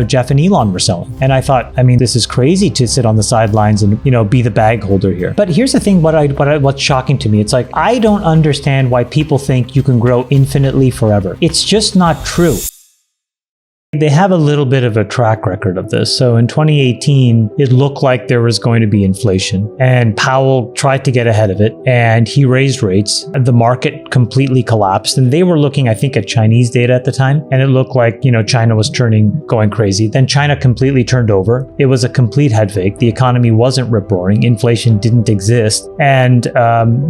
Jeff and Elon were selling. And I thought, I mean, this is crazy to sit on the sidelines and, be the bag holder here. But here's the thing, what's shocking to me, it's like, I don't understand why people think you can grow infinitely forever. It's just not true. They have a little bit of a track record of this. So in 2018, it looked like there was going to be inflation, and Powell tried to get ahead of it, and he raised rates. The market completely collapsed, and they were looking, I think, at Chinese data at the time, and it looked like, China was going crazy. Then China completely turned over. It was a complete head fake. The economy wasn't rip-roaring. Inflation didn't exist. And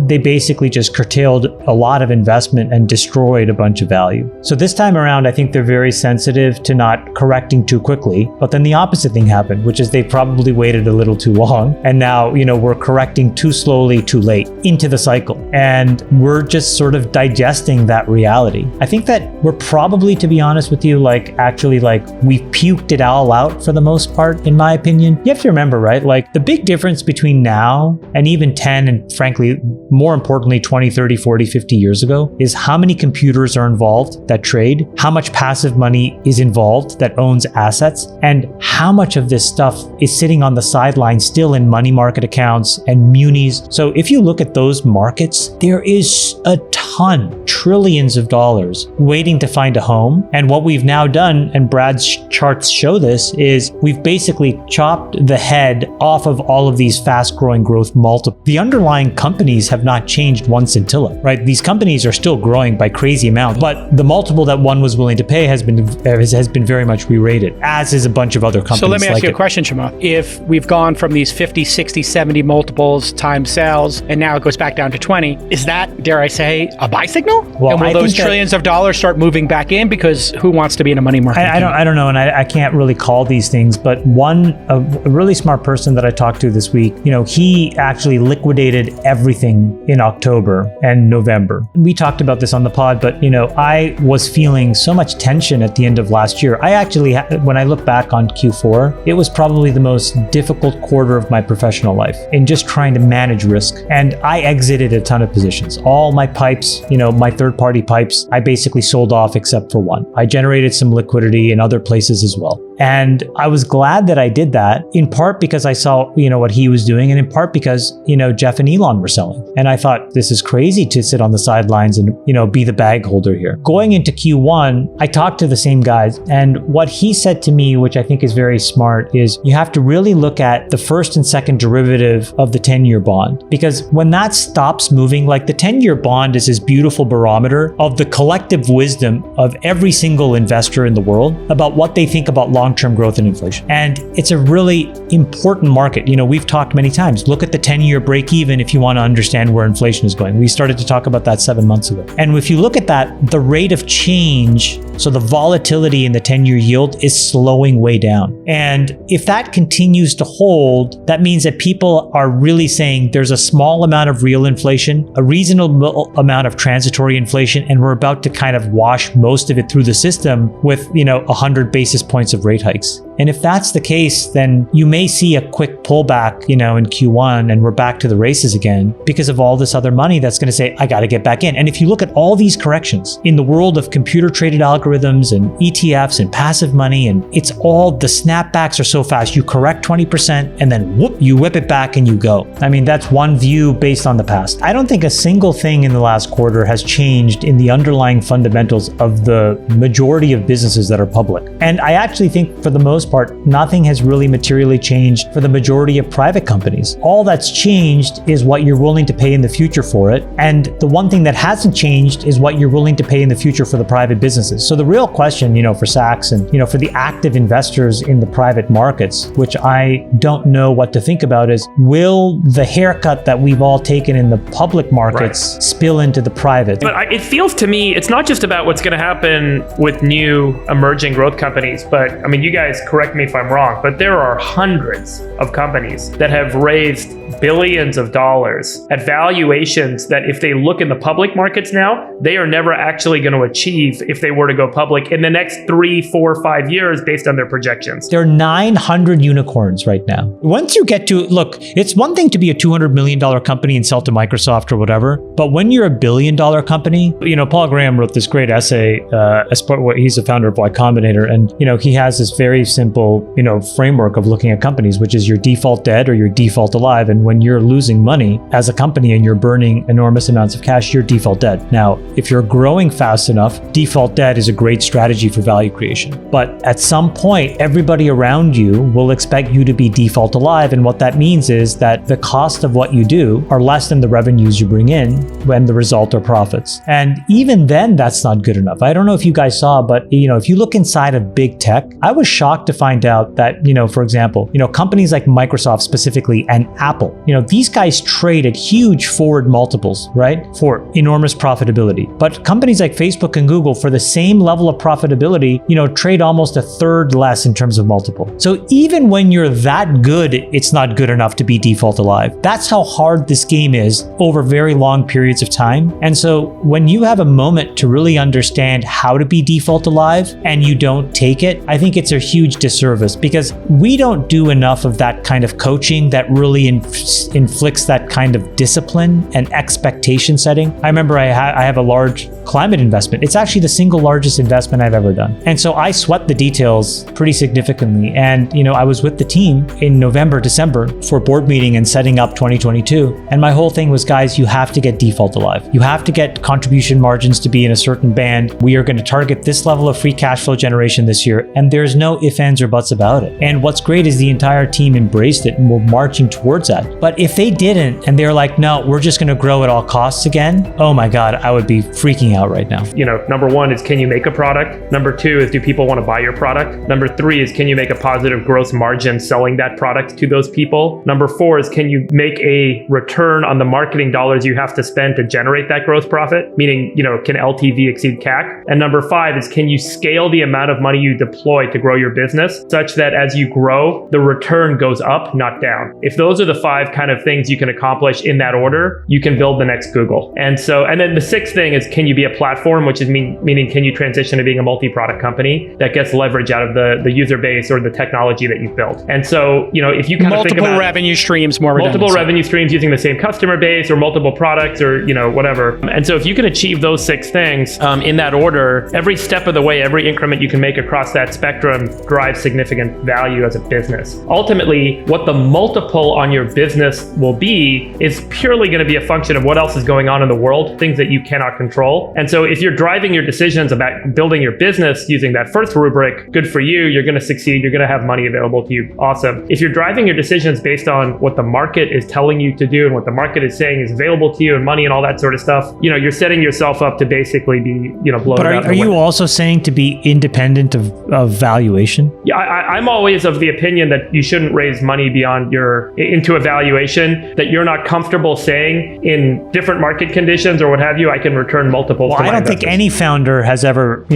they basically just curtailed a lot of investment and destroyed a bunch of value. So this time around, I think they're very sensitive to not correcting too quickly. But then the opposite thing happened, which is they probably waited a little too long. And now, we're correcting too slowly, too late into the cycle. And we're just sort of digesting that reality. I think that we're probably, to be honest with you, we've puked it all out for the most part, in my opinion. You have to remember, right? Like, the big difference between now and even 10 and frankly, more importantly, 20, 30, 40, 50 years ago is how many computers are involved that trade, how much passive money is involved that owns assets, and how much of this stuff is sitting on the sidelines still in money market accounts and munis. So if you look at those markets, there is a ton, trillions of dollars waiting to find a home. And what we've now done, and Brad's charts show this, is we've basically chopped the head off of all of these fast-growing growth multiples. The underlying companies have not changed one scintilla, right? These companies are still growing by crazy amounts, but the multiple that one was willing to pay has been very much re-rated, as is a bunch of other companies. So let me ask you a question, Chamath. If we've gone from these 50, 60, 70 multiples times sales, and now it goes back down to 20, is that, dare I say, a buy signal? Well, and will those trillions of dollars start moving back in? Because who wants to be in a money market? I don't know, and I can't really call these things, but a really smart person that I talked to this week, he actually liquidated everything in October and November. We talked about this on the pod, but I was feeling so much tension at the end of last year. I actually, when I look back on Q4, it was probably the most difficult quarter of my professional life in just trying to manage risk. And I exited a ton of positions. All my pipes, my third-party pipes, I basically sold off except for one. I generated some liquidity in other places as well. And I was glad that I did that, in part because I saw, what he was doing, and in part because, Jeff and Elon were selling. And I thought, this is crazy to sit on the sidelines and, be the bag holder here. Going into Q1, I talked to the same guys, and what he said to me, which I think is very smart, is you have to really look at the first and second derivative of the 10-year bond. Because when that stops moving, like the 10-year bond is this beautiful barometer of the collective wisdom of every single investor in the world about what they think about long-term growth and inflation. And it's a really important market. We've talked many times, look at the 10-year break even if you want to understand where inflation is going. We started to talk about that 7 months ago. And if you look at that, the rate of change, so the volatility in the 10-year yield is slowing way down. And if that continues to hold, that means that people are really saying there's a small amount of real inflation, a reasonable amount of transitory inflation, and we're about to kind of wash most of it through the system with, 100 basis points of rate hikes. And if that's the case, then you may see a quick pullback, in Q1, and we're back to the races again because of all this other money that's going to say, I got to get back in. And if you look at all these corrections in the world of computer traded algorithms and ETFs and passive money, and it's all, the snapbacks are so fast. You correct 20% and then whoop, you whip it back and you go. I mean, that's one view based on the past. I don't think a single thing in the last quarter has changed in the underlying fundamentals of the majority of businesses that are public. And I actually think for the most part, nothing has really materially changed for the majority of private companies. All that's changed is what you're willing to pay in the future for it. And the one thing that hasn't changed is what you're willing to pay in the future for the private businesses. So the real question, for Sachs and, for the active investors in the private markets, which I don't know what to think about, is will the haircut that we've all taken in the public markets spill into the private? But it feels to me, it's not just about what's going to happen with new emerging growth companies, but I mean, you guys correct me if I'm wrong, but there are hundreds of companies that have raised billions of dollars at valuations that if they look in the public markets now, they are never actually going to achieve if they were to go public in the next 3, 4, 5 years based on their projections. There are 900 unicorns right now. Once you get to, look, it's one thing to be a $200 million company and sell to Microsoft or whatever, but when you're $1 billion company, Paul Graham wrote this great essay, he's a founder of Y Combinator, and, he has this very simple, framework of looking at companies, which is your default dead or your default alive. And when you're losing money as a company and you're burning enormous amounts of cash, you're default dead. Now, if you're growing fast enough, default dead is a great strategy for value creation. But at some point, everybody around you will expect you to be default alive. And what that means is that the cost of what you do are less than the revenues you bring in when the result are profits. And even then, that's not good enough. I don't know if you guys saw, but if you look inside of big tech, I was shocked to find out that, for example, companies like Microsoft specifically and Apple, these guys trade at huge forward multiples, right? For enormous profitability. But companies like Facebook and Google, for the same level of profitability, trade almost a third less in terms of multiple. So even when you're that good, it's not good enough to be default alive. That's how hard this game is over very long periods of time. And so when you have a moment to really understand how to be default alive and you don't take it, I think it's a huge disservice, because we don't do enough of that kind of coaching that really inflicts that kind of discipline and expectation setting. I remember I have a large climate investment. It's actually the single largest investment I've ever done. And so I sweat the details pretty significantly. And, I was with the team in November, December for a board meeting and setting up 2022. And my whole thing was, guys, you have to get default alive. You have to get contribution margins to be in a certain band. We are going to target this level of free cash flow generation this year. And there's no ifs, ands, or buts about it. And what's great is the entire team embraced it and we're marching towards that. But if they didn't and they're like, no, we're just going to grow at all costs again, oh my God, I would be freaking out right now. Number one is, can you make a product? Number two is, do people want to buy your product? Number three is, can you make a positive gross margin selling that product to those people? Number four is, can you make a return on the marketing dollars you have to spend to generate that gross profit? Meaning, can LTV exceed CAC? And number five is, can you scale the amount of money you deploy to grow your business such that as you grow, the return goes up, not down? If those are the five kind of things you can accomplish in that order, you can build the next Google. And then the sixth thing is, can you be a platform, which is meaning can you transition to being a multi-product company that gets leverage out of the user base or the technology that you've built? And so, if you kind of think about multiple revenue streams, more multiple revenue streams using the same customer base or multiple products or, whatever. And so if you can achieve those six things in that order, every step of the way, every increment you can make across that spectrum drives significant value as a business. Ultimately, what the multiple on your business will be is purely going to be a function of what else is going on in the world, things that you cannot control. And so if you're driving your decisions about building your business using that first rubric, good for you, you're going to succeed, you're going to have money available to you, awesome. If you're driving your decisions based on what the market is telling you to do and what the market is saying is available to you and money and all that sort of stuff, you're setting yourself up to basically be, blown But out. are you also saying to be independent of valuation? Yeah, I'm always of the opinion that you shouldn't raise money beyond into a valuation that you're not comfortable saying in different market conditions or what have you, I can return multiples. Well, I don't think any founder has ever,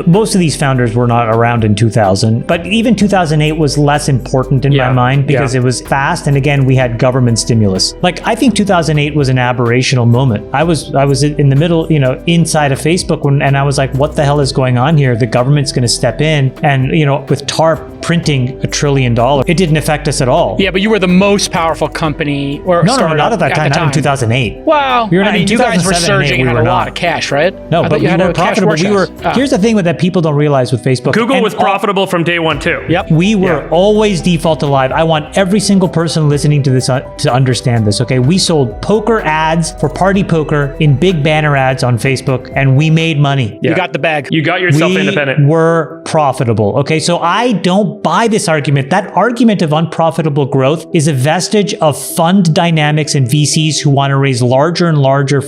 most of these founders were not around in 2000, but even 2008 was less important in my mind because it was fast. And again, we had government stimulus. I think 2008 was an aberrational moment. I was in the middle, inside of Facebook and I was like, what the hell is going on here? The government's going to step in and, with TARP printing $1 trillion, it didn't affect us at all. Yeah, but you were the most powerful company or no, not at that time, not in 2008. Well, you guys were surging and had a lot of cash, right? No, but we were profitable. Here's the thing that people don't realize with Facebook. Google was profitable from day one too. Yep. We were always default alive. I want every single person listening to this to understand this, okay? We sold poker ads for party poker in big banner ads on Facebook and we made money. Yeah. You got the bag. You got yourself independent. We were profitable, okay? So I don't buy this argument. That argument of unprofitable growth is a vestige of fund dynamics and VCs who want to raise larger and larger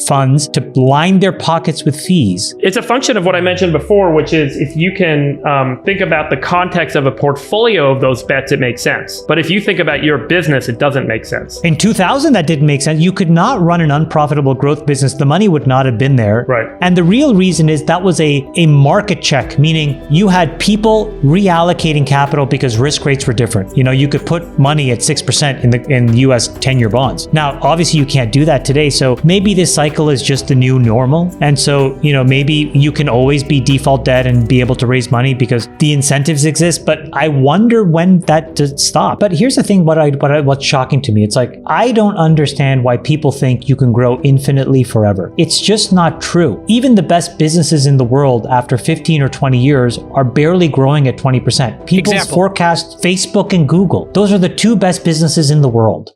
funds to line their pockets with fees. It's a function of what I mentioned before, which is if you can think about the context of a portfolio of those bets, it makes sense. But if you think about your business, it doesn't make sense. In 2000, that didn't make sense. You could not run an unprofitable growth business. The money would not have been there. Right. And the real reason is that was a market check, meaning you had people reallocate allocating capital because risk rates were different. You could put money at 6% in the US 10-year bonds. Now, obviously you can't do that today. So maybe this cycle is just the new normal. And so, maybe you can always be default debt and be able to raise money because the incentives exist. But I wonder when that does stop. But here's the thing, what's shocking to me. It's like, I don't understand why people think you can grow infinitely forever. It's just not true. Even the best businesses in the world after 15 or 20 years are barely growing at 20%. People forecast Facebook and Google. Those are the two best businesses in the world.